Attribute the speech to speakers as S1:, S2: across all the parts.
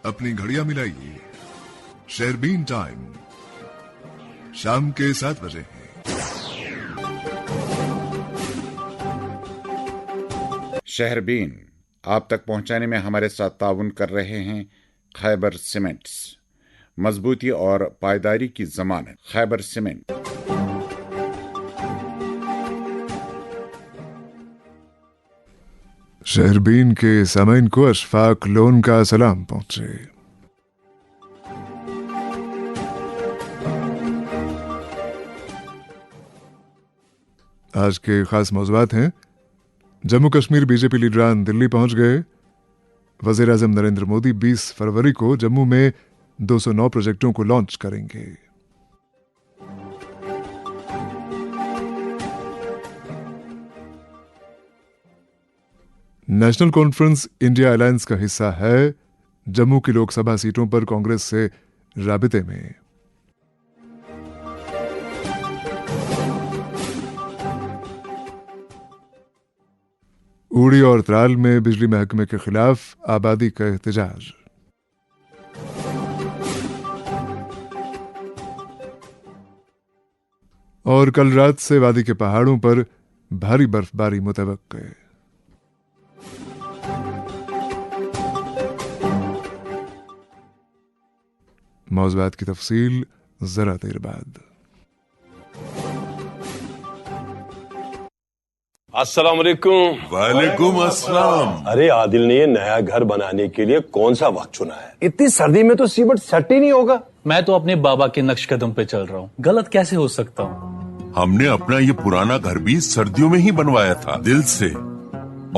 S1: अपनी घड़ियां मिलाइए। शेरबीन टाइम शाम के 7 बजे है।
S2: शहरबीन आप तक पहुंचाने में हमारे साथ ताउन कर रहे हैं खैबर सीमेंट्स, मजबूती और पायदारी की जमानत। खैबर सीमेंट।
S1: शहरबीन के सामईन को अशफाक लोन का सलाम पहुंचे। आज के खास मौज़ूआत हैं। जम्मू कश्मीर बीजेपी लीडरान दिल्ली पहुंच गए। वज़ीर आज़म नरेंद्र मोदी 20 फरवरी को जम्मू में 209 प्रोजेक्टों को लॉन्च करेंगे। नेशनल कॉन्फ्रेंस इंडिया अलायंस का हिस्सा है। जम्मू की लोकसभा सीटों पर कांग्रेस से राबिते में। उड़ी और त्राल में बिजली महकमे के खिलाफ आबादी का एहतजाज। और कल रात से वादी के पहाड़ों पर भारी बर्फबारी मुतवक्के। मौज़ूआत की तफसील जरा देर बाद।
S3: अस्सलाम वालेकुम।
S4: वालेकुम अस्सलाम।
S3: अरे आदिल ने ये नया घर बनाने के लिए कौन सा वक्त चुना है?
S5: इतनी सर्दी में तो सीमेंट सेट ही नहीं होगा।
S6: मैं तो अपने बाबा के नक्श कदम पे चल रहा हूँ, गलत कैसे हो सकता हूँ?
S4: हमने अपना ये पुराना घर भी सर्दियों में ही बनवाया था, दिल से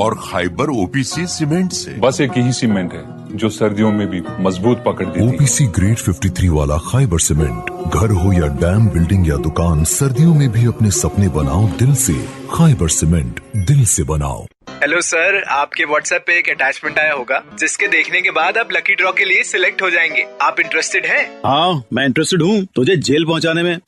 S4: और खैबर ओपीसी सीमेंट से।
S7: बस एक ही सीमेंट है जो सर्दियों में भी मजबूत पकड़ देती है।
S8: ओपीसी ग्रेड 53 वाला खैबर सीमेंट। घर हो या डैम, बिल्डिंग या दुकान, सर्दियों में भी अपने सपने बनाओ दिल से। खैबर सीमेंट, दिल से बनाओ।
S9: हेलो सर, आपके व्हाट्सएप पे एक अटैचमेंट आया होगा जिसके देखने के बाद आप लकी ड्रॉ के लिए सिलेक्ट हो जाएंगे। आप इंटरेस्टेड हैं?
S10: हाँ, मैं इंटरेस्टेड हूँ तुझे जेल पहुँचाने में।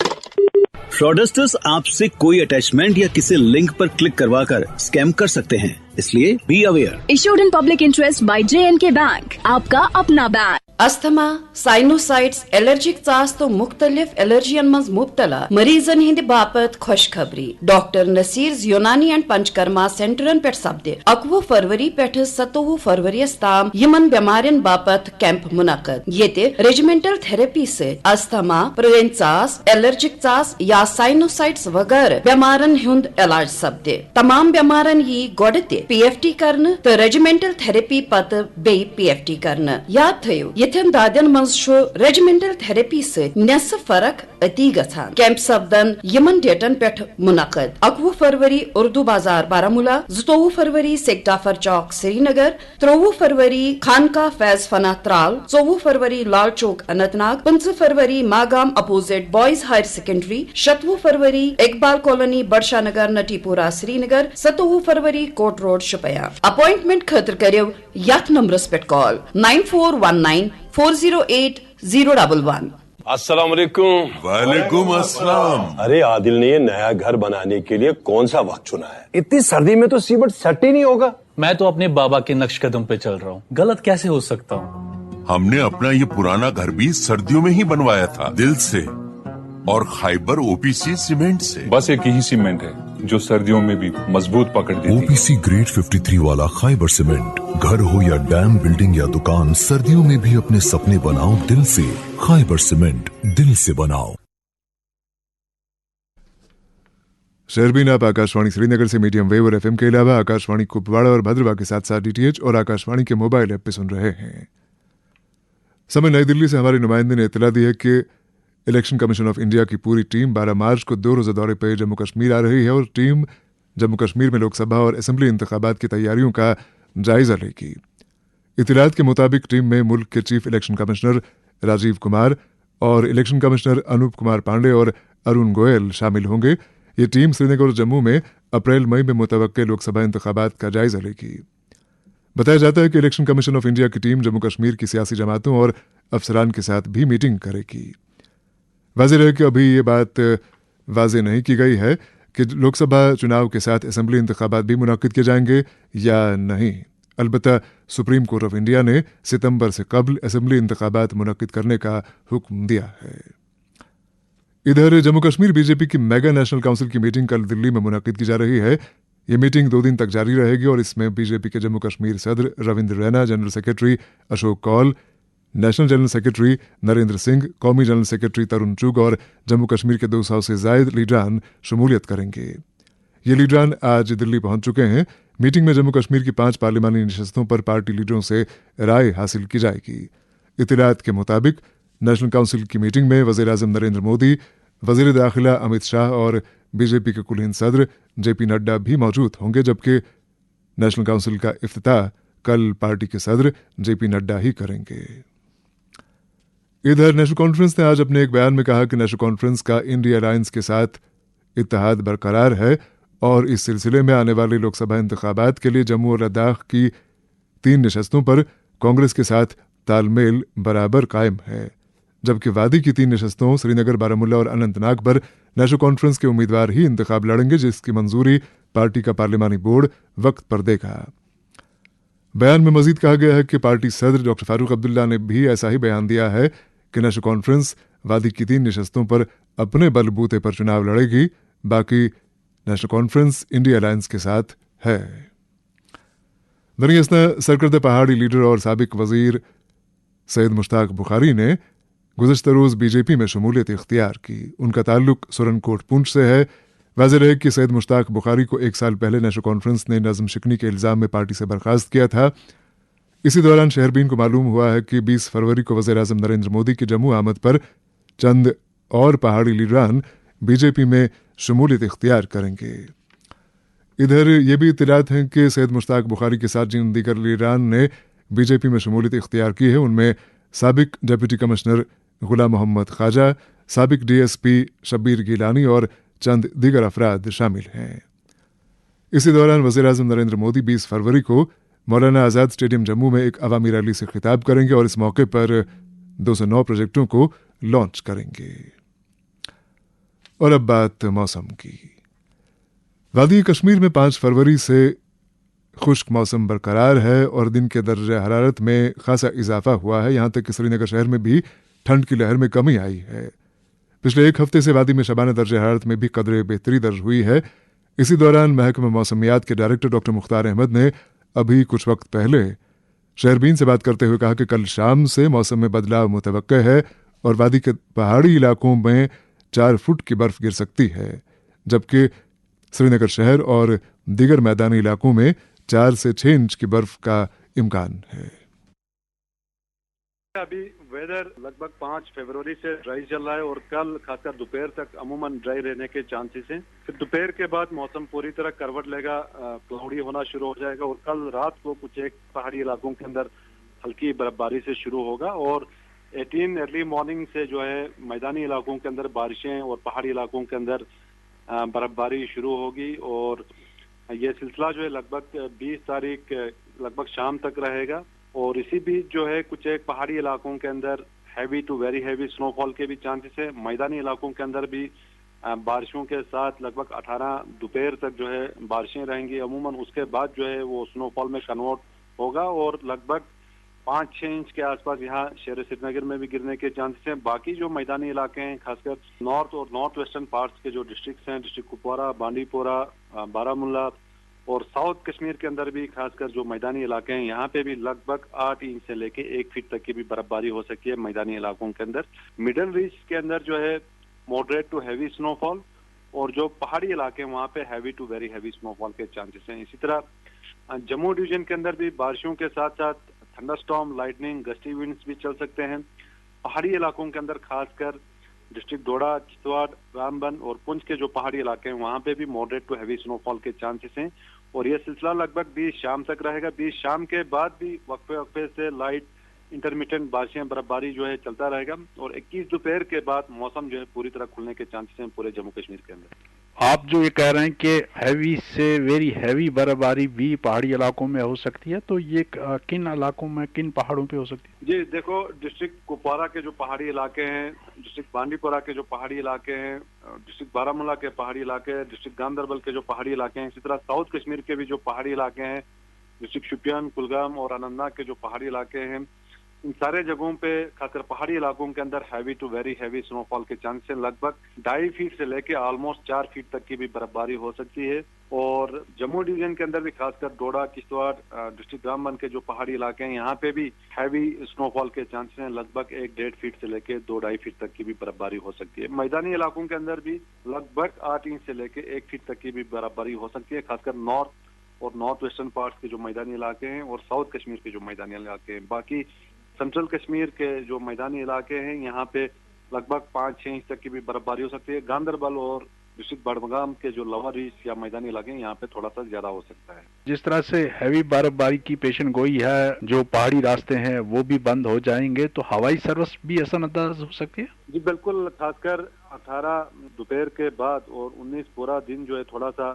S10: फ्रॉडस्टर्स आपसे कोई अटैचमेंट या किसी लिंक पर क्लिक करवाकर स्कैम कर सकते हैं, इसलिए be aware.
S11: Issued in public interest by JNK bank, आपका अपना बैंक।
S12: अस्थमा, साइनोसाइट्स, एलर्जिक चास तो मुख्तलिफ एलर्जियन मज मुब्तला मरीजन हिंद बापत खुशखबरी। डॉक्टर नसीर यूनानी एंड पंचकर्मा सेंटरन पे सपदे 21 फरवरी पे 27 फरवरी ताम यमन बेमारियन बापत कैंप मुनक़द। ये रेजिमेंटल थेरेपी से asthma, proven Chas, allergic Chas या साइनोसाइट्स वगैरह बेमारन हुंद इलाज सपदे। तमाम बेमारन ये गोडते PFT करन तो रेजिमेंटल थेरेपी पत बे PFT करन। याद थयो यथन दादन मंज रेजिमेंटल थेरेपी से नेसफ फर्क अती गछान। कैंप सपदन यमन डेटन पे मुनक़द। 21 फरवरी उर्दू बाजार बारामूला, 22 फरवरी सेक्टाफर चौक श्रीनगर, 23 फरवरी खानका फैज फना त्राल, 24 फरवरी लाल चौक अनंतनाग, 25 फरवरी Magam opposite boys higher secondary, 27 फरवरी इकबाल कॉलोनी बड़शा नगर नटीपुरा श्रीनगर, 27 फरवरी कोट रोड शुपया। अपॉइंटमेंट खतर करियो यथ नंबरस पे कॉल 9419408011।
S3: अस्सलाम वालेकुम।
S4: वालेकुम अस्सलाम।
S3: अरे आदिल ने ये नया घर बनाने के लिए कौन सा वक्त चुना है?
S5: इतनी सर्दी में तो सीमेंट सेट ही नहीं होगा।
S6: मैं तो अपने बाबा के नक्श कदम पे चल रहा हूँ, गलत कैसे हो सकता हूँ?
S4: हमने अपना ये पुराना घर भी सर्दियों में ही बनवाया था, दिल से और खैबर ओपीसी सीमेंट से।
S7: बस एक ही सीमेंट है जो सर्दियों में भी मजबूत पकड़ देती है।
S8: ओपीसी ग्रेड 53 वाला खैबर सीमेंट। घर हो या डैम, बिल्डिंग या दुकान, सर्दियों में भी अपने सपने बनाओ दिल से। खैबर सीमेंट, दिल से बनाओ।
S1: शेरबीन आप आकाशवाणी श्रीनगर से मीडियम वेव और FM के अलावा आकाशवाणी कुपवाड़ा और भद्रवा के साथ साथ DTH और आकाशवाणी के मोबाइल ऐप पे सुन रहे हैं। समय नई दिल्ली से हमारे नुमाइंदे ने इत्तला दी है कि इलेक्शन कमीशन ऑफ इंडिया की पूरी टीम 12 मार्च को 2 रोज़ा दौरे पर जम्मू कश्मीर आ रही है और टीम जम्मू कश्मीर में लोकसभा और असेंबली इंतखाबात की तैयारियों का जायजा लेगी। इत्तलात के मुताबिक टीम में मुल्क के chief election commissioner Rajiv Kumar और इलेक्शन कमिश्नर अनूप कुमार पांडे और अरुण गोयल शामिल होंगे। ये टीम श्रीनगर और जम्मू में अप्रैल मई में मुतवक्के लोकसभा इंतखाबात का जायजा लेगी। बताया जाता है कि इलेक्शन कमीशन ऑफ इंडिया की टीम जम्मू कश्मीर की सियासी जमातों और अफसरान के साथ भी मीटिंग करेगी। वाज़ेह है कि अभी ये बात वाज़ेह नहीं की गई है कि लोकसभा चुनाव के साथ असेंबली इंतखाबात भी मुनाकिद किए जाएंगे या नहीं। अलबत्ता सुप्रीम कोर्ट ऑफ इंडिया ने सितंबर से कबल असेंबली इंतखाबात मुनक्किद करने का हुक्म दिया है। इधर जम्मू कश्मीर बीजेपी की मेगा नेशनल काउंसिल की मीटिंग कल दिल्ली में मुनक्किद की जा रही है। ये मीटिंग 2 दिन तक जारी रहेगी और इसमें बीजेपी के जम्मू कश्मीर सदर Ravinder Raina, general secretary Ashok Kaul, national general secretary Narendra Singh, कौमी जनरल सेक्रेटरी तरुण चुग और जम्मू कश्मीर के 200 से जायद लीडरान शमूलियत करेंगे। ये लीडरान आज दिल्ली पहुंच चुके हैं। मीटिंग में जम्मू कश्मीर की 5 पार्लिमानी नशस्तों पर पार्टी लीडरों से राय हासिल की जाएगी। इत्तलात के मुताबिक नेशनल काउंसिल की मीटिंग में वज़ीर आज़म नरेंद्र मोदी, वज़ीर दाखिला अमित शाह और बीजेपी के कुल हिंद सदर जेपी नड्डा भी मौजूद होंगे, जबकि नेशनल काउंसिल का इफ्तिताह कल पार्टी के सदर जेपी नड्डा ही करेंगे। इधर नेशनल कॉन्फ्रेंस ने आज अपने एक बयान में कहा कि नेशनल कॉन्फ्रेंस का इंडिया अलायंस के साथ इत्तेहाद बरकरार है और इस सिलसिले में आने वाले लोकसभा इंतखाबात के लिए जम्मू और लद्दाख की 3 नशस्तों पर कांग्रेस के साथ तालमेल बराबर कायम है, जबकि वादी की 3 नशस्तों श्रीनगर, बारामूला और अनंतनाग पर नेशनल कॉन्फ्रेंस के उम्मीदवार ही इंतखाब लड़ेंगे, जिसकी मंजूरी पार्टी का पार्लिमानी बोर्ड वक्त पर देगा। बयान में मजीद कहा गया है कि पार्टी सदर डॉक्टर फारूक अब्दुल्ला ने भी ऐसा ही बयान दिया है कि नेशनल कॉन्फ्रेंस वादी की 3 नशस्तों पर अपने बलबूते पर चुनाव लड़ेगी, बाकी नेशनल कॉन्फ्रेंस इंडिया अलायंस के साथ है। दरअसल सरकर्दा पहाड़ी लीडर और साबिक वजीर सैयद मुश्ताक बुखारी ने गुज़श्ता रोज़ बीजेपी में शमूलियत इख्तियार की। उनका ताल्लुक सुरनकोट पुंछ से है। वाज़ेह है कि सैयद मुश्ताक बुखारी को 1 साल पहले नेशनल कॉन्फ्रेंस ने नज़म शिकनी के इल्ज़ाम में पार्टी से बर्खास्त किया था। इसी दौरान शहरबीन को मालूम हुआ है कि 20 फरवरी को वज़ीर आज़म नरेंद्र मोदी की जम्मू आमद पर चंद और पहाड़ी लीडरान बीजेपी में शमूलियत इख्तियार करेंगे। इधर ये भी इत्तलात हैं कि सैयद मुश्ताक बुखारी के साथ जिन दीगर लीडरान ने बीजेपी में शमूलियत इख्तियार की है, उनमें साबिक डिप्टी कमिश्नर गुलाम मोहम्मद ख्वाजा, साबिक डीएसपी शब्बीर गिलानी और चंद दीगर अफराद शामिल हैं। इसी दौरान वज़ीर आज़म नरेंद्र मोदी 20 फरवरी को मौलाना आज़ाद स्टेडियम जम्मू में एक अवामी रैली से खिताब करेंगे और इस मौके पर 209 प्रोजेक्टों को लॉन्च करेंगे। और अब बात मौसम की। वादी कश्मीर में 5 फरवरी से खुश्क मौसम बरकरार है और दिन के दर्जे हरारत में खासा इजाफा हुआ है। यहाँ तक कि श्रीनगर शहर में भी ठंड की लहर में कमी आई है। पिछले 1 हफ्ते से वादी में शबाना दर्जे हरारत में भी कदरे बेहतरी दर्ज हुई है। इसी दौरान महकमा मौसमियात के डायरेक्टर डॉक्टर मुख्तार अहमद ने अभी कुछ वक्त पहले शहरबीन से बात करते हुए कहा कि कल शाम से मौसम में बदलाव मुतवक्के है और वादी के पहाड़ी इलाकों में 4 फुट की बर्फ गिर सकती है, जबकि श्रीनगर शहर और दीगर मैदानी इलाकों में 4 से 6 इंच की बर्फ का इम्कान है।
S13: अभी वेदर लगभग 5 फरवरी से ड्राई चल रहा है और कल खासकर दोपहर तक अमूमन ड्राई रहने के चांसेस हैं। फिर दोपहर के बाद मौसम पूरी तरह करवट लेगा, क्लाउडी होना शुरू हो जाएगा और कल रात को कुछ एक पहाड़ी इलाकों के अंदर हल्की बर्फबारी से शुरू होगा और 18 अर्ली मॉर्निंग से जो है मैदानी इलाकों के अंदर बारिशें और पहाड़ी इलाकों के अंदर बर्फबारी शुरू होगी और ये सिलसिला जो है लगभग 20 तारीख लगभग शाम तक रहेगा। और इसी बीच जो है कुछ एक पहाड़ी इलाकों के अंदर heavy to very heavy snowfall के भी चांसेस है। मैदानी इलाकों के अंदर भी बारिशों के साथ लगभग 18 दोपहर तक जो है बारिशें रहेंगी। अमूमन उसके बाद जो है वो स्नोफॉल में कन्वर्ट होगा और लगभग 5-6 इंच के आसपास यहाँ शहर श्रीनगर में भी गिरने के चांसेस हैं। बाकी जो मैदानी इलाके हैं खासकर नॉर्थ और नॉर्थ वेस्टर्न पार्ट्स के जो डिस्ट्रिक्ट्स हैं, डिस्ट्रिक्ट कुपवारा, बांडीपोरा, बारामूला और साउथ कश्मीर के अंदर भी खासकर जो मैदानी इलाके हैं यहाँ पे भी लगभग 8 इंच से लेके 1 फीट तक की भी बर्फबारी हो सकती है मैदानी इलाकों के अंदर। मिडल रीच के अंदर जो है मॉडरेट टू हैवी स्नोफॉल और जो पहाड़ी इलाके हैं वहाँ पे heavy to very heavy snowfall के चांसेस हैं। इसी तरह जम्मू डिवीजन के अंदर भी बारिशों के साथ साथ थंडरस्टॉर्म, लाइटनिंग, गस्टी विंड्स भी चल सकते हैं। पहाड़ी इलाकों के अंदर खासकर डिस्ट्रिक्ट डोडा, चित्तौड़, रामबन और पुंछ के जो पहाड़ी इलाके हैं वहाँ पे भी मॉडरेट टू हैवी स्नोफॉल के चांसेस हैं और यह सिलसिला लगभग 20 शाम तक रहेगा। 20 शाम के बाद भी वक्फे वक्फे से लाइट इंटरमिटेंट बारिशें, बर्फबारी जो है चलता रहेगा और 21 दोपहर के बाद मौसम जो है पूरी तरह खुलने के चांसेस हैं पूरे जम्मू कश्मीर के अंदर।
S14: आप जो ये कह रहे हैं कि हैवी से वेरी हैवी बर्फबारी भी पहाड़ी इलाकों में हो सकती है, तो ये किन इलाकों में, किन पहाड़ों पे हो सकती है?
S13: जी देखो, डिस्ट्रिक्ट कुपवारा के जो पहाड़ी इलाके हैं, डिस्ट्रिक्ट बांडीपोरा के जो पहाड़ी इलाके हैं, डिस्ट्रिक्ट बारामूला के पहाड़ी इलाके हैं, डिस्ट्रिक्ट गांदरबल के जो पहाड़ी इलाके हैं, इसी तरह साउथ कश्मीर के भी जो पहाड़ी इलाके हैं डिस्ट्रिक्ट शुपियान, कुलगाम और अनंतनाग के जो पहाड़ी इलाके हैं, इन सारे जगहों पे खासकर पहाड़ी इलाकों के अंदर heavy to very heavy snowfall के चांस है। लगभग 2.5 फीट से लेके ऑलमोस्ट 4 फीट तक की भी बर्फबारी हो सकती है। और जम्मू डिवीजन के अंदर भी खासकर डोडा, किश्तवाड़, डिस्ट्रिक्ट रामबन के जो पहाड़ी इलाके हैं, यहाँ पे भी हैवी स्नोफॉल के चांसेस हैं। लगभग 1-1.5 फीट से लेके 2-2.5 फीट तक की भी बर्फबारी हो सकती है। मैदानी इलाकों के अंदर भी लगभग 8 इंच से लेके 1 फीट तक की भी बर्फबारी हो सकती है, खासकर नॉर्थ और नॉर्थ वेस्टर्न पार्ट्स के जो मैदानी इलाके हैं और साउथ कश्मीर के जो मैदानी इलाके हैं। बाकी सेंट्रल कश्मीर के जो मैदानी इलाके हैं, यहाँ पे लगभग 5-6 इंच तक की भी बर्फबारी हो सकती है। गांधरबल और डिस्ट्रिक्ट बड़गाम के जो लोअर रीच या मैदानी इलाके हैं, यहाँ पे थोड़ा सा ज्यादा हो सकता है।
S14: जिस तरह से हैवी बर्फबारी की पेशन गोई है, जो पहाड़ी रास्ते हैं वो भी बंद हो जाएंगे, तो हवाई सर्विस भी असरअंदाज हो सकती है।
S13: जी बिल्कुल, खासकर 18 दोपहर के बाद और 19 पूरा दिन जो है थोड़ा सा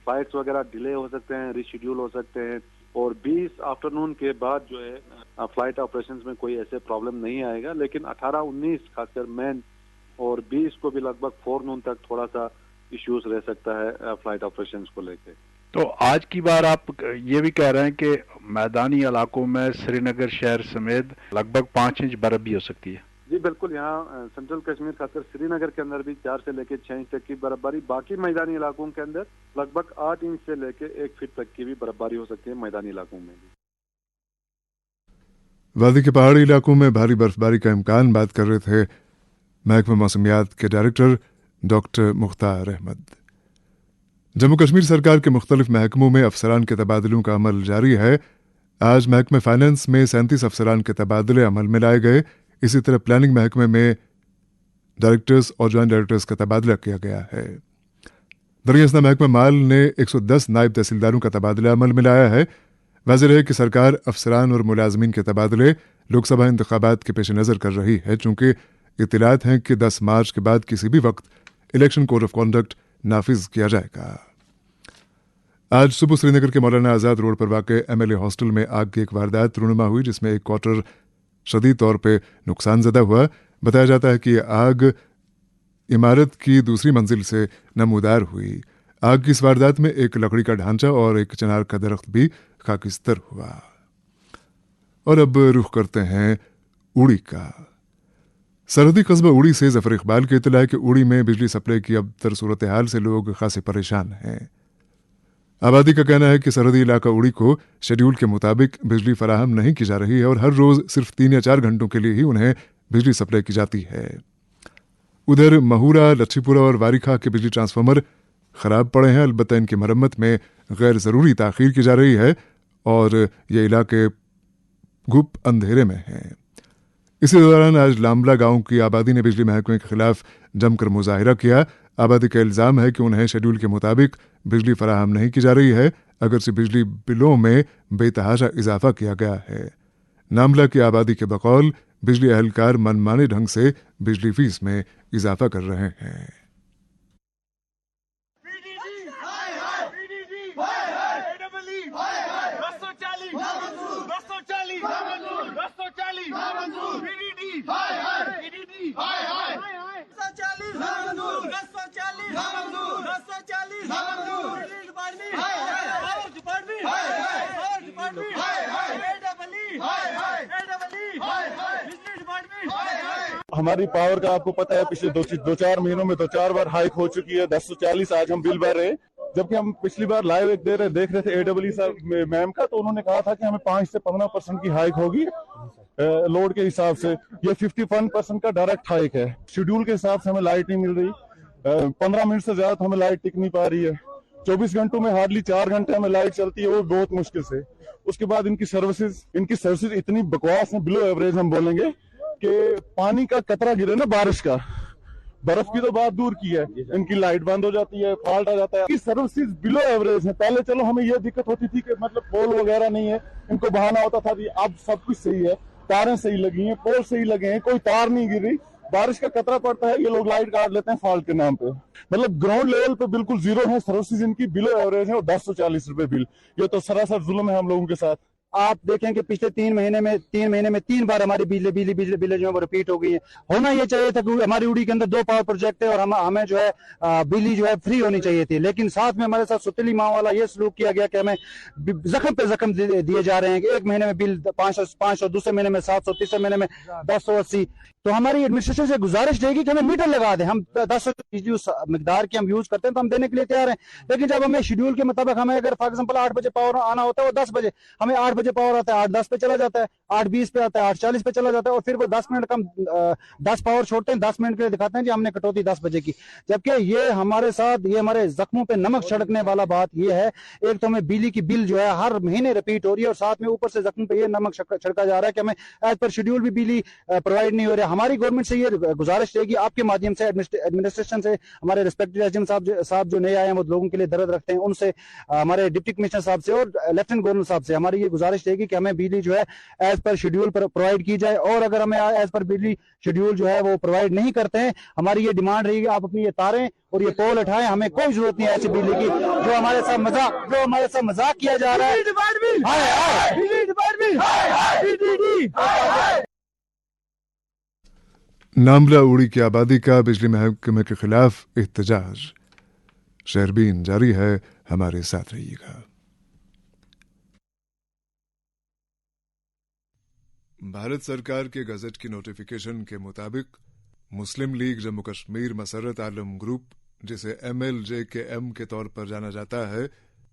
S13: फ्लाइट्स वगैरह डिले हो सकते हैं, रिशेड्यूल हो सकते हैं। और 20 आफ्टरनून के बाद जो है फ्लाइट ऑपरेशंस में कोई ऐसे प्रॉब्लम नहीं आएगा। लेकिन 18-19 खासकर मेन और 20 को भी लगभग 4 नून तक थोड़ा सा इश्यूज रह सकता है फ्लाइट ऑपरेशंस को लेके।
S14: तो आज की बार आप ये भी कह रहे हैं कि मैदानी इलाकों में श्रीनगर शहर समेत लगभग 5 इंच बर्फ भी हो सकती है।
S13: जी बिल्कुल, यहाँ सेंट्रल कश्मीर खासकर श्रीनगर के अंदर भी 4 से लेके 6 इंच तक की बर्फबारी। बाकी मैदानी इलाकों के अंदर लगभग 8 इंच से लेके 1 फीट तक की भी बर्फबारी हो सकती है मैदानी इलाकों में भी।
S1: वादी के पहाड़ी इलाकों में भारी बर्फबारी का इम्कान बात कर रहे थे महकमा मौसमियात के डायरेक्टर डॉक्टर मुख्तार अहमद। जम्मू कश्मीर सरकार के मुख्तलिफ महकमों में अफसरान के तबादलों का अमल जारी है। आज महकमे फाइनेंस में 37 अफसरान के तबादले अमल में लाए गए। इसी तरह प्लानिंग महकमे में डायरेक्टर्स और ज्वाइंट डायरेक्टर्स का तबादला किया गया है। दरियासना महकमा माल ने 110 नायब तहसीलदारों का तबादला अमल में लाया है। वाज़ेह है कि सरकार अफसरान और मुलाजमीन के तबादले लोकसभा इंतखाबात के पेश नज़र कर रही है, चूंकि इत्तलात हैं कि 10 मार्च के बाद किसी भी वक्त इलेक्शन कोड ऑफ कॉन्डक्ट नाफिज किया जाएगा। आज सुबह श्रीनगर के मौलाना आज़ाद रोड पर वाक़ MLA हॉस्टल में आग की एक वारदात रूनुमा हुई, जिसमें एक क्वार्टर शदीद तौर पे नुकसानज़दा हुआ। बताया जाता है कि यह आग इमारत की दूसरी मंजिल से नमूदार हुई। आग की इस वारदात में एक लकड़ी का ढांचा और एक चिनार का दरख्त भी खाकिस्तर हुआ। और अब रुख करते हैं उड़ी का। सरहदी कस्बा उड़ी से जफर इकबाल की इत्तला है कि उड़ी में बिजली सप्लाई की अब तर सूरत हाल से लोग खासे परेशान हैं। आबादी का कहना है कि सरहदी इलाका उड़ी को शेड्यूल के मुताबिक बिजली फराहम नहीं की जा रही है और हर रोज सिर्फ 3 या 4 घंटों के लिए ही उन्हें बिजली सप्लाई की जाती है। उधर महूरा, लच्छीपुरा और वारिखा के बिजली ट्रांसफार्मर खराब पड़े हैं। अलबत्ता इनकी मरम्मत में गैर ज़रूरी ताख़ीर की जा रही है और ये इलाके गुप अंधेरे में हैं। इसी दौरान आज लामला गांव की आबादी ने बिजली महकमे के खिलाफ जमकर मुजाहिरा किया। आबादी का इल्ज़ाम है कि उन्हें शेड्यूल के मुताबिक बिजली फराहम नहीं की जा रही है, अगरचे बिजली बिलों में बेतहाशा इजाफा किया गया है। नामला की आबादी के बकौल बिजली अहलकार मनमाने ढंग से बिजली फीस में इजाफा कर रहे हैं।
S15: हमारी पावर का आपको पता है पिछले 2-4 महीनों में 2-4 बार हाइक हो चुकी है। 1040 आज हम बिल भर रहे हैं, जबकि हम पिछली बार लाइव देख रहे थे AWE साहब मैम का, तो उन्होंने कहा था कि हमें 5 से 15% की हाइक होगी लोड के हिसाब से। ये 51% का डायरेक्ट हाइक है। शेड्यूल के हिसाब से हमें लाइट नहीं मिल रही। 15 मिनट से ज्यादा हमें लाइट टिक नहीं पा रही है। 24 घंटों में हार्डली 4 घंटे हमें लाइट चलती है, वो बहुत मुश्किल से। उसके बाद इनकी सर्विसेज इतनी बकवास है, बिलो एवरेज हम बोलेंगे कि पानी का कतरा गिरे ना बारिश का, बर्फ की तो बात दूर की है, इनकी लाइट बंद हो जाती है, फॉल्ट आ जाता है। सर्विसेज बिलो एवरेज है। पहले चलो हमें यह दिक्कत होती थी कि मतलब पोल वगैरह नहीं है, इनको बहाना होता था। अब सब कुछ सही है, तारें सही लगी हैं, पोल सही लगे हैं, कोई तार नहीं गिर रही। बारिश का कतरा पड़ता है, ये लोग लाइट काट लेते हैं फॉल्ट के नाम पे। मतलब ग्राउंड लेवल पे बिल्कुल जीरो है, सर्विसेज इनकी बिलो एवरेज है और 1040 रुपए बिल। ये तो सरासर जुल्म है हम लोगों के साथ।
S16: आप देखें कि पिछले 3 महीने में 3 बार हमारी बिजली जो है वो रिपीट हो गई है। होना ये चाहिए था कि हमारी उड़ी के अंदर 2 पावर प्रोजेक्ट है और हमें जो है बिजली जो है फ्री होनी चाहिए थी, लेकिन साथ में हमारे साथ सुतली माँ वाला ये सलूक किया गया कि हमें जख्म पे जख्म दिए जा रहे हैं कि एक महीने में बिल 500, दूसरे महीने में 700, तीसरे महीने में 1080। तो हमारी एडमिनिस्ट्रेशन से गुजारिश रहेगी कि हमें मीटर लगा दें। हम 10 बिजली उस मिकदार की हम यूज करते हैं तो हम देने के लिए तैयार हैं, लेकिन जब हमें शेड्यूल के मुताबिक हमें अगर फॉर एग्जांपल 8 बजे पावर आना होता है वो 10 बजे, हमें 8 बजे पावर आता है 8:10 पे चला जाता है, 8:20 पे आता है, 8:40 पे चला जाता है और फिर वो 10 मिनट कम 10 पावर छोड़ते हैं, 10 मिनट के लिए दिखाते हैं कि हमने कटौती 10 बजे की। जबकि ये हमारे साथ ये हमारे जख्मों पे नमक छिड़कने वाला बात ये है। एक तो हमें बिजली की बिल जो है हर महीने रिपीट हो रही है और साथ में ऊपर से जख्म पे ये नमक छिड़का जा रहा है कि हमें एज पर शेड्यूल भी बिजली प्रोवाइड नहीं हो रहा है। हमारी गवर्नमेंट से ये गुजारिश रहेगी आपके माध्यम से, एडमिनिस्ट्रेशन से, हमारे रिस्पेक्टेड एसडीएम साहब जो नए आए हैं वो लोगों के लिए दर्द रखते हैं, उनसे, हमारे डिप्टी कमिश्नर साहब से और लेफ्टिनेंट गवर्नर साहब से हमारी ये गुजारिश रहेगी कि हमें बिजली जो है एज पर शेड्यूल प्रोवाइड की जाए। और अगर हमें एज पर बिजली शेड्यूल जो है वो प्रोवाइड नहीं करते हैं, हमारी ये डिमांड रहेगी आप अपनी ये तारें और ये पोल उठाएं। हमें कोई जरूरत नहीं है ऐसी बिजली की जो हमारे साथ मजाक किया जा रहा है।
S1: नामला उड़ी की आबादी का बिजली महकमे के खिलाफ एहतजाज। शहरबीन जारी है, हमारे साथ रहिएगा। भारत सरकार के गजट की नोटिफिकेशन के मुताबिक मुस्लिम लीग जम्मू कश्मीर मसरत आलम ग्रुप, जिसे MLJKM के तौर पर जाना जाता है,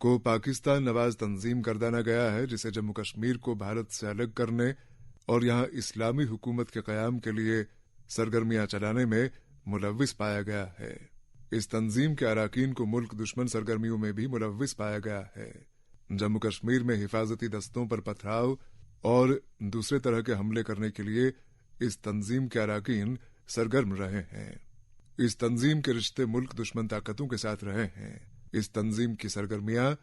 S1: को पाकिस्तान नवाज तंजीम गर्दाना गया है, जिसे जम्मू कश्मीर को भारत से अलग करने और यहां इस्लामी हुकूमत के कयाम के लिए सरगर्मियां चलाने में मुलव्विस पाया गया है। इस तंजीम के अराकीन को मुल्क दुश्मन सरगर्मियों में भी मुलव्विस पाया गया है। जम्मू कश्मीर में हिफाजती दस्तों पर पथराव और दूसरे तरह के हमले करने के लिए इस तंजीम के अराकीन सरगर्म रहे हैं। इस तंजीम के रिश्ते मुल्क दुश्मन ताकतों के साथ रहे हैं। इस तंजीम की सरगर्मियां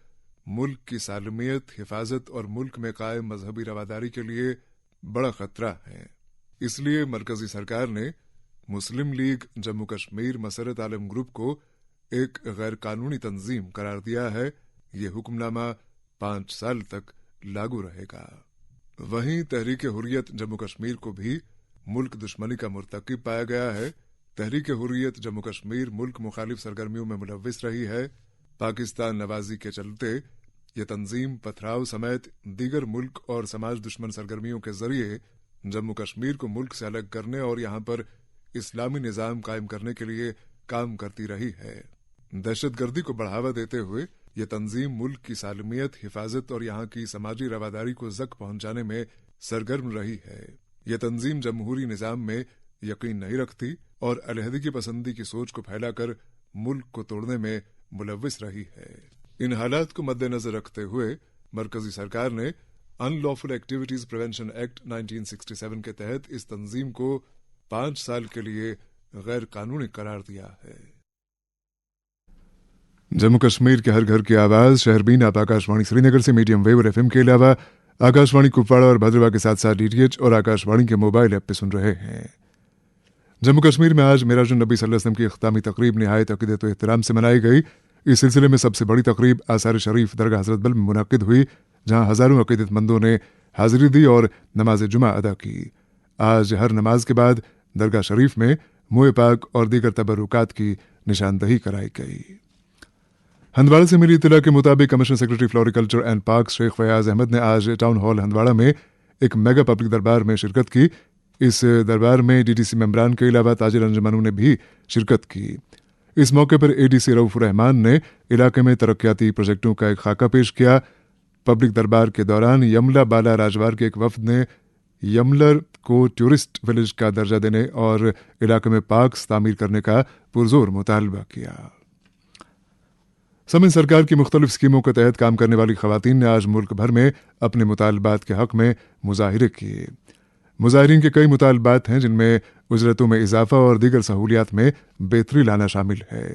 S1: मुल्क की सालमियत, हिफाजत और मुल्क में कायम मजहबी रवादारी के लिए बड़ा खतरा है। इसलिए मरकजी सरकार ने मुस्लिम लीग जम्मू कश्मीर मसरत आलम ग्रुप को एक गैर कानूनी तंजीम करार दिया है। ये हुक्मनामा 5 साल तक लागू रहेगा। वहीं तहरीक हुर्रियत जम्मू कश्मीर को भी मुल्क दुश्मनी का मुर्तकिब पाया गया है। तहरीक हुर्रियत जम्मू कश्मीर मुल्क मुखालिफ सरगर्मियों में मुलव्विस रही है। पाकिस्तान नवाजी के चलते ये तंजीम पथराव समेत दीगर मुल्क और समाज दुश्मन सरगर्मियों के जरिए जम्मू कश्मीर को मुल्क से अलग करने और यहां पर इस्लामी निजाम कायम करने के लिए काम करती रही है। दहशतगर्दी को बढ़ावा देते हुए ये तंजीम मुल्क की सालमियत, हिफाजत और यहां की समाजी रवादारी को जक पहुंचाने में सरगर्म रही है। ये तंजीम जमहूरी निजाम में यकीन नहीं रखती और अलहदगी पसंदी की सोच को फैलाकर मुल्क को तोड़ने में मुलव्विस रही है। इन हालात को मद्देनजर रखते हुए मरकजी सरकार ने अनलॉफुल एक्टिविटीज प्रिवेंशन एक्ट 1967 के तहत इस तंजीम को 5 साल के लिए गैर कानूनी करार दिया है। जम्मू कश्मीर के हर घर की आवाज शहरबीन आप आकाशवाणी श्रीनगर से मीडियम वेव और FM के अलावा आकाशवाणी कुपवाड़ा और भद्रवा के साथ साथ DTH और आकाशवाणी के मोबाइल ऐप पे सुन रहे हैं। जम्मू कश्मीर में आज मिराजुन नबी सल्लल्लाहु अलैहि वसल्लम की इख्तितामी तकरीब निहायत अकीदत व एहतराम से मनाई गई। इस सिलसिले में सबसे बड़ी तकरीब आसार शरीफ दरगाह हजरत बल में मुनाकिद हुई, जहां हजारों अकीदतमंदों ने हाजिरी दी और नमाज जुमा अदा की। आज हर नमाज के बाद दरगाह शरीफ में मुँह पाक और दीगर तबरुकात की निशानदही कराई गई। हंदवाड़ा से मिली इत्तला के मुताबिक commissioner secretary floriculture and park Sheikh Fayaz Ahmad ने आज टाउन हॉल हंदवाड़ा में एक मेगा पब्लिक दरबार में शिरकत की। इस दरबार में DDC मेंबरान के अलावा ताजिर अंजुमनों ने भी शिरकत की। इस मौके पर ADC रऊफुर रहमान ने इलाके में तरक्याती प्रोजेक्टों का एक खाका पेश किया। पब्लिक दरबार के दौरान यमला बाला राजवार के एक वफद ने यमलर को टूरिस्ट विलेज का दर्जा देने और इलाके में पार्क्स तामीर करने का पुरजोर मुतालबा किया। समिन सरकार की मुख्तलिफ स्कीमों के तहत काम करने वाली खवातीन ने आज मुल्क भर में अपने मुतालबात के हक में मुजाहिरे किए। मुजाहिरीन के कई मुतालबात हैं, जिनमें उजरतों में इजाफा और दीगर सहूलियात में बेहतरी लाना शामिल है।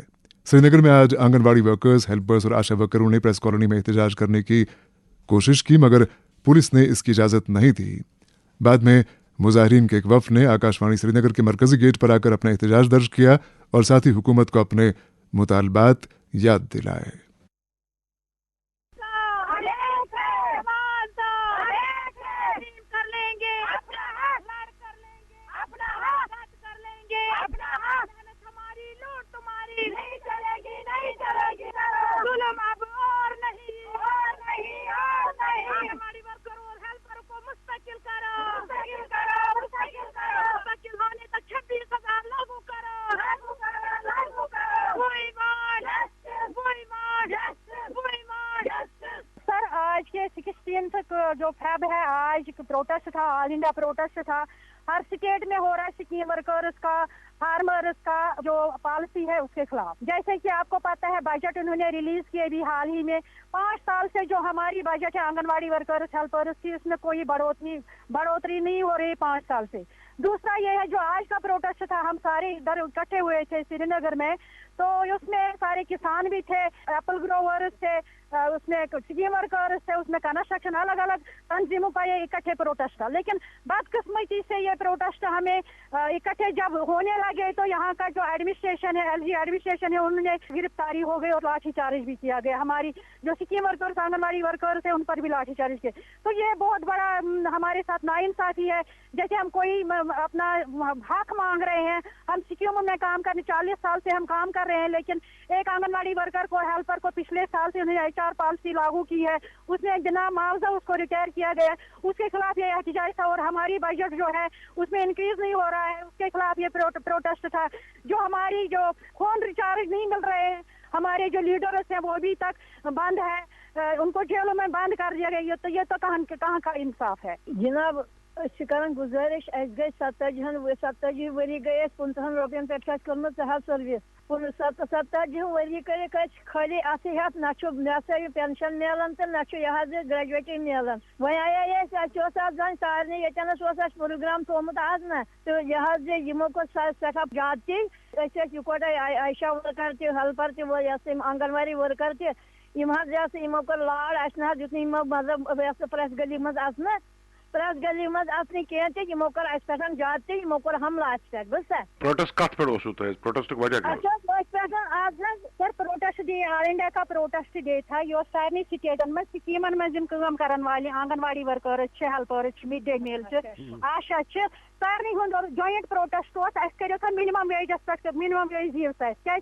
S1: श्रीनगर में आज आंगनबाड़ी वर्कर्स, हेल्पर्स और आशा वर्करों ने प्रेस कॉलोनी में एहतजाज करने की कोशिश की, मगर पुलिस ने इसकी इजाज़त नहीं दी। बाद में मुजाहिरीन के एक वफ़द ने आकाशवाणी श्रीनगर के मरकजी गेट पर आकर अपना एहतजाज दर्ज किया और साथ ही हुकूमत को अपने मुतालबात याद दिलाए।
S17: आंगनबाड़ी वर्कर और हेल्पर को मुस्तकिल करो, मुस्तकिल होने तक 26,000 लागू करो। सर आज के 16 जो फेब है, आज प्रोटेस्ट था, ऑल इंडिया प्रोटेस्ट था। हर स्टेट में हो रहा है स्कीम वर्कर्स का, फार्मर्स का जो पॉलिसी है उसके खिलाफ। जैसे कि आपको पता है बजट उन्होंने रिलीज किए भी हाल ही में। 5 साल से जो हमारी बजट है आंगनवाड़ी वर्कर्स हेल्पर्स की, उसमें कोई बढ़ोतरी नहीं हो रही 5 साल से। दूसरा ये है जो आज का प्रोटेस्ट था, हम सारे इधर इकट्ठे हुए थे श्रीनगर में, तो उसमें सारे किसान भी थे, एप्पल ग्रोवर्स थे, उसमें स्कीम वर्कर्स थे, उसमें कंस्ट्रक्शन, अलग अलग तंजीमों का ये इकट्ठे प्रोटेस्ट था। लेकिन बदकिस्मती से ये प्रोटेस्ट हमें इकट्ठे जब होने लगे तो यहाँ का जो एडमिनिस्ट्रेशन है, एलजी एडमिनिस्ट्रेशन है, उन्होंने गिरफ्तारी हो गई और लाठीचार्ज भी किया गया। हमारी जो स्कीम वर्कर्स आंगनवाड़ी वर्कर्स है उन पर भी लाठीचार्ज किए। तो ये बहुत बड़ा हमारे साथ नाइंसाफी है। जैसे हम कोई अपना हक मांग रहे हैं, हम स्कीम में काम करने 40 साल से हम काम कर रहे हैं, लेकिन एक आंगनवाड़ी वर्कर को, हेल्पर को पिछले साल से उन्होंने HR पॉलिसी लागू की है, उसने बिना मुआवजा उसको रिटायर किया गया, उसके खिलाफ ये एहतजाज था। और हमारी बजट जो है उसमें इंक्रीज नहीं हो रहा है, उसके खिलाफ ये प्रोटेस्ट था। जो हमारी जो फोन रिचार्ज नहीं मिल रहे हैं, हमारे जो लीडर्स हैं वो अभी तक बंद है, उनको जेलों में बंद कर दिया गया। तो ये तो कहाँ का इंसाफ है जनाब। गुजारिश गई 70 वरी गए 50 रुपयन पे हेल्थ सर्विस 70 वरी करे खाली अत ना पेंशन मिलान तो ना ग्रेजुएटी मिलान। वह आया जान सारे ये प्रोग्राम थोमुत आज ना, तो यह यमो को सखा जाती इकोटे आयशा वर्कर हेल्पर तम आंगनवाड़ी वर्कर तमो को लाड़ यमो मतलब प्रेस गली मज प्रेस गली मज कहो कर जाते कर हमला पे बस
S14: प्रोटेस्ट कत पे प्रोटेस्ट वजह
S17: आज ना sir protest day all India का प्रोटेस्ट डे था। ये सारे स्टेटन में स्कीमन में काम कर वाले anganwadi workers helpers mid day meal ASHA सारे जॉइंट प्रोटेस्ट करो मिनिमम वेजस पे मिनिमम वेज दिव क्या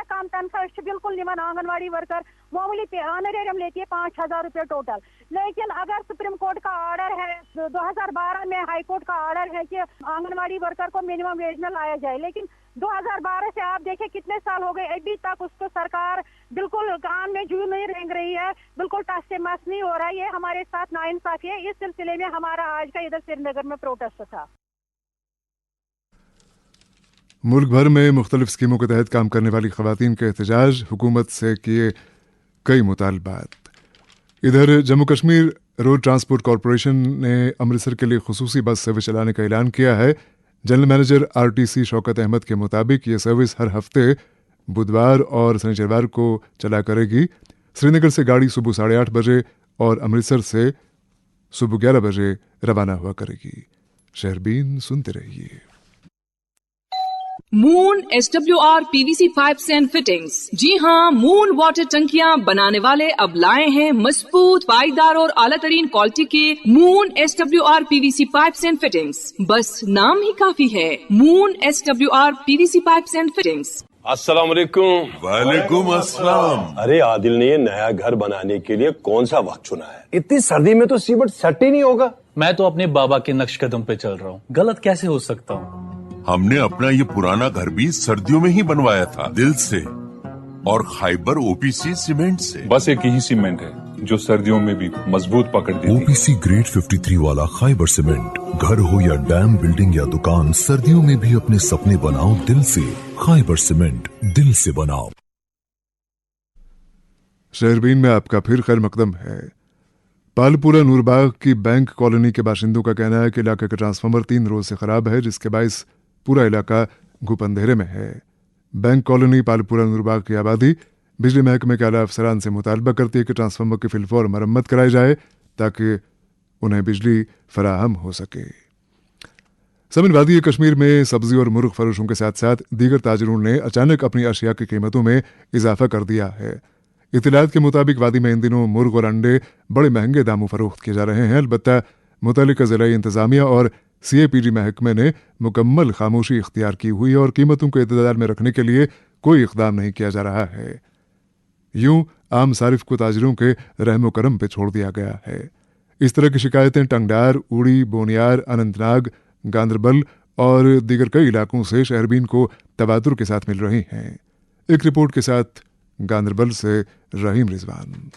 S17: कम तनख्वाह बिल्कुल आंगनवाड़ी वर्कर मामूली ऑनरेरियम लेती है 5,000 रुपये टोटल। लेकिन अगर सुप्रीम कोर्ट का ऑर्डर है, 2012 में हाई कोर्ट का ऑर्डर है कि आंगनवाड़ी वर्कर को मिनिमम वेज में लाया जाए, लेकिन 2012 से आप देखें कितने साल हो गए, अभी तक उसको सरकार बिल्कुल कान में जू नहीं रेंग रही है, बिल्कुल टस से मस नहीं हो रहा है। ये हमारे साथ नाइंसाफी है। इस सिलसिले में हमारा आज का इधर श्रीनगर में प्रोटेस्ट था।
S1: मुल्क भर में मुख्तलिफ स्कीमों के तहत काम करने वाली खवातीन के एहतजाज, हुकूमत से किए कई मुतालबात। इधर Jammu Kashmir road transport corporation ने अमृतसर के लिए खुसूसी बस सर्विस चलाने का ऐलान किया है। General manager RTC Shaukat Ahmad के मुताबिक ये सर्विस हर हफ्ते बुधवार और शनिचरवार को चला करेगी। श्रीनगर से गाड़ी सुबह 8:30 बजे और अमृतसर से सुबह 11 बजे रवाना हुआ करेगी। शहरबीन सुनते रहिए।
S18: Moon SWR PVC pipes and fittings. जी हाँ, मून वाटर टंकियां बनाने वाले अब लाए हैं मजबूत, पाईदार और आला तरीन क्वालिटी के moon SWR PVC pipes and fittings. बस नाम ही काफी है, moon SWR PVC pipes and fittings.
S3: अस्सलाम वालेकुम।
S4: वालेकुम अस्सलाम।
S3: अरे आदिल ने ये नया घर बनाने के लिए कौन सा वक्त चुना है?
S5: इतनी सर्दी में तो सीमेंट सेट ही नहीं होगा।
S6: मैं तो अपने बाबा के नक्श कदम पे चल रहा हूँ, गलत कैसे हो सकता हूँ?
S4: हमने अपना ये पुराना घर भी सर्दियों में ही बनवाया था, दिल से और खाइबर OPC सीमेंट से।
S7: बस एक ही सीमेंट है जो सर्दियों में भी मजबूत पकड़ देती है।
S8: OPC ग्रेड 53 वाला खाइबर सीमेंट। घर हो या डैम, बिल्डिंग या दुकान, सर्दियों में भी अपने सपने बनाओ दिल से। खाइबर सीमेंट, दिल से बनाओ।
S1: शहरबीन में आपका फिर खैर मकदम है। पालपुरा नूरबाग की बैंक कॉलोनी के बाशिंदों का कहना है कि इलाके का ट्रांसफार्मर 3 रोज से खराब है, जिसके बायस पूरा इलाका घुप अंधेरे में है। बैंक कॉलोनी पालपुरा नूरबाग की आबादी बिजली महकमे के आला अफसरान से मुतालबा करती है कि ट्रांसफार्मर की फिलफौर मरम्मत कराई जाए ताकि उन्हें बिजली फराहम हो सके। समिन वादी कश्मीर में सब्जी और मुर्ग फरोशों के साथ साथ दीगर ताजरों ने अचानक अपनी अशिया की कीमतों में इजाफा कर दिया है। इत्तलात के मुताबिक वादी में इन दिनों मुर्ग और अंडे बड़े महंगे दामों फरोख्त किए जा रहे हैं। अलबत्ता मुतल्लिका ज़िला इंतजामिया और CAPG महकमे ने मुकम्मल खामोशी इख्तियार की हुई और कीमतों को इत्तेदाल में रखने के लिए कोई इक़दाम नहीं किया जा रहा है। यूं आम सारिफ को ताजिरों के रहमो करम पे छोड़ दिया गया है। इस तरह की शिकायतें टंगडार, उड़ी, बोनियार, अनंतनाग, गांदरबल और दीगर कई इलाकों से शहरबीन को तवातुर के साथ मिल रही हैं। एक रिपोर्ट के साथ गांदरबल से रहीम रिजवान।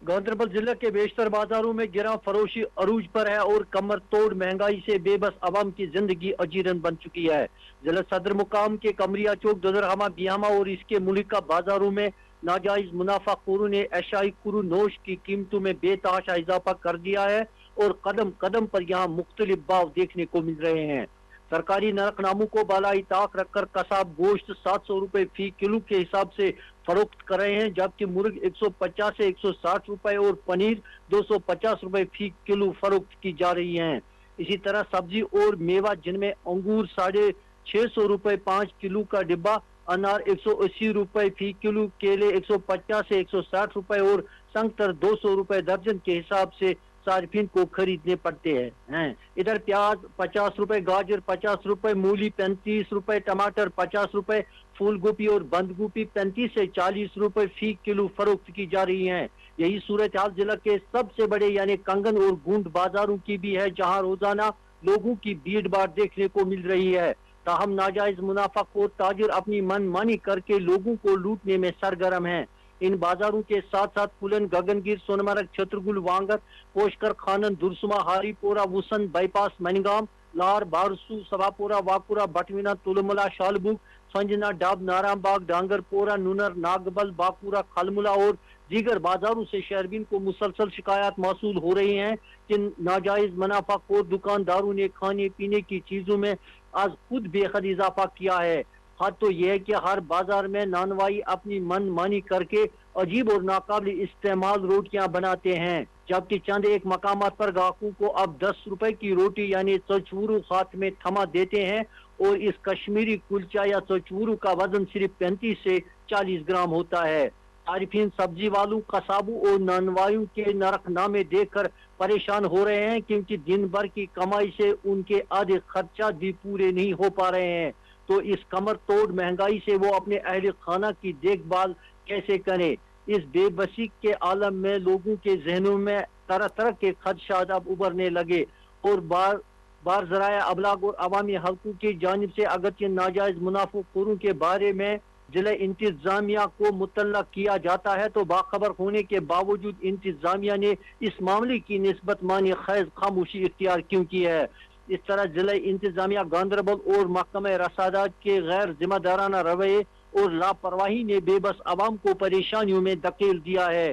S19: गांदरबल जिले के बेशतर बाजारों में गिरा फरोशी अरूज पर है और कमर तोड़ महंगाई से बेबस अवाम की जिंदगी अजीरन बन चुकी है। जिला सदर मुकाम के कमरिया चौक, ददरहमा, बियामा और इसके मुल्का बाजारों में नाजायज मुनाफाखोरों ने एशियाई कुरू नोश की कीमतों में बेतहाशा इजाफा कर दिया है और कदम कदम पर यहाँ मुख्तलिफ भाव देखने को मिल रहे हैं। सरकारी नरकनामों को बालाई ताक रखकर कसाब गोश्त 700 रुपए फी किलो के हिसाब से फरोख्त कर रहे हैं, जबकि मुर्ग 150 से 160 रुपए और पनीर 250 रुपए फी किलो फरोख्त की जा रही हैं। इसी तरह सब्जी और मेवा, जिनमें अंगूर 650 रुपए 5 किलो का डिब्बा, अनार 180 रुपए फी किलो, केले 150 से 160 रुपए और संगतर 200 रुपए दर्जन के हिसाब से सार्फिन को खरीदने पड़ते हैं। इधर प्याज 50 रुपए, गाजर 50 रुपए, मूली 35 रुपए, टमाटर 50 रुपए, फूल गोभी और बंद गोभी 35 से 40 रुपए फी किलो फरोख्त की जा रही हैं। यही सूरत हाल जिला के सबसे बड़े यानी कंगन और गूंड बाजारों की भी है, जहां रोजाना लोगों की भीड़ भाड़ देखने को मिल रही है। ताहम नाजायज मुनाफाखोर ताजिर अपनी मनमानी करके लोगों को लूटने में सरगर्म हैं। इन बाजारों के साथ साथ पुलन, गगनगिर, सोनमर्ग, छतरगुल, वांगर, पोशकर, खानन, दुरसुमा, हारीपोरा, वुसन, बाईपास, मनिगाम, लार, बारसू, सभापुरा, वाकुरा, बटवीना, तुलमुला, शालबुग, संजना, डाब, नारायणबाग, डांगरपोरा, नुनर, नागबल, बाकुरा, खलमुला और दीगर बाजारों से शहरबीन को मुसलसल शिकायत मौसूल हो रही हैं कि नाजायज मुनाफाखोर दुकानदारों ने खाने पीने की चीजों में आज खुद बेहद इजाफा किया है। हद तो यह है कि हर बाजार में नानवाई अपनी मनमानी करके अजीब और नाकाबिल इस्तेमाल रोटियां बनाते हैं, जबकि चंद एक मकामात पर ग्राहकों को अब 10 रुपए की रोटी यानी चचूरू हाथ में थमा देते हैं और इस कश्मीरी कुलचा या चचूरू का वजन सिर्फ 35 से 40 ग्राम होता है। तारिफीन सब्जी वालों, कसाबों और नानवाइयों के नरकनामे देखकर परेशान हो रहे हैं, क्योंकि दिन भर की कमाई से उनके आधे खर्चा भी पूरे नहीं हो पा रहे हैं। तो इस कमर तोड़ महंगाई से वो अपने अहले खाना की देखभाल कैसे करें? इस बेबसी के आलम में लोगों के जहनों में तरह तरह के खदशात अब उभरने लगे और बार जराया अबलाग और अवामी हल्कों की जानिब से अगरचे नाजायज मुनाफाखोरों के बारे में जिला इंतजामिया को मुतल्ला किया जाता है, तो बाखबर होने के बावजूद इंतजामिया ने इस मामले की निस्बत मानी खैज खामोशी इख्तियार क्यों की है? इस तरह जिला इंतजामिया गांदरबल और महकमा रसादात के गैर जिम्मेदाराना रवैये और लापरवाही ने बेबस आवाम को परेशानियों में धकेल दिया है।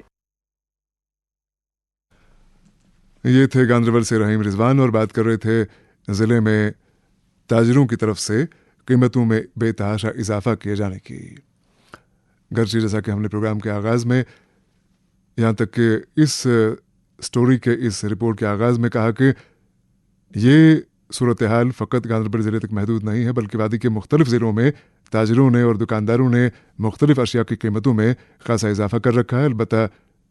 S1: ये थे गांदरबल से रहीम रिजवान और बात कर रहे थे जिले में ताजिरों की तरफ से कीमतों में बेतहाशा इजाफा किए जाने की। गर्ची जैसा कि हमने प्रोग्राम के आगाज में, यहाँ तक कि इस स्टोरी के इस रिपोर्ट के आगाज में कहा कि ये सूरत हाल फ़कत गांदरबल ज़िले तक महदूद नहीं है, बल्कि वादी के मुख्तलिफ ज़िलों में ताजिरों ने और दुकानदारों ने मुख्तलिफ अशिया की कीमतों में खासा इजाफा कर रखा है। अलबत्ता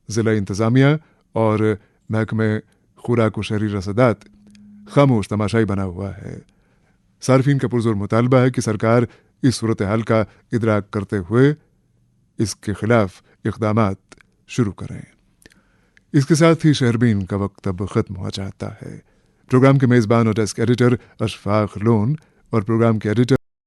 S1: ज़िला इंतज़ामिया और महकमे खुराक व शहरी रसदात खामोश तमाशाई बना हुआ है। सार्फिन का पुरजोर मुतालबा है कि सरकार इस सूरत हाल का इदराक करते हुए इसके खिलाफ इक़दामात शुरू करें। इसके साथ ही शहरबीन का वक्त अब ख़त्म हुआ चाहता है। प्रोग्राम के मेज़बान और डेस्क एडिटर अशफाक लोन और प्रोग्राम के एडिटर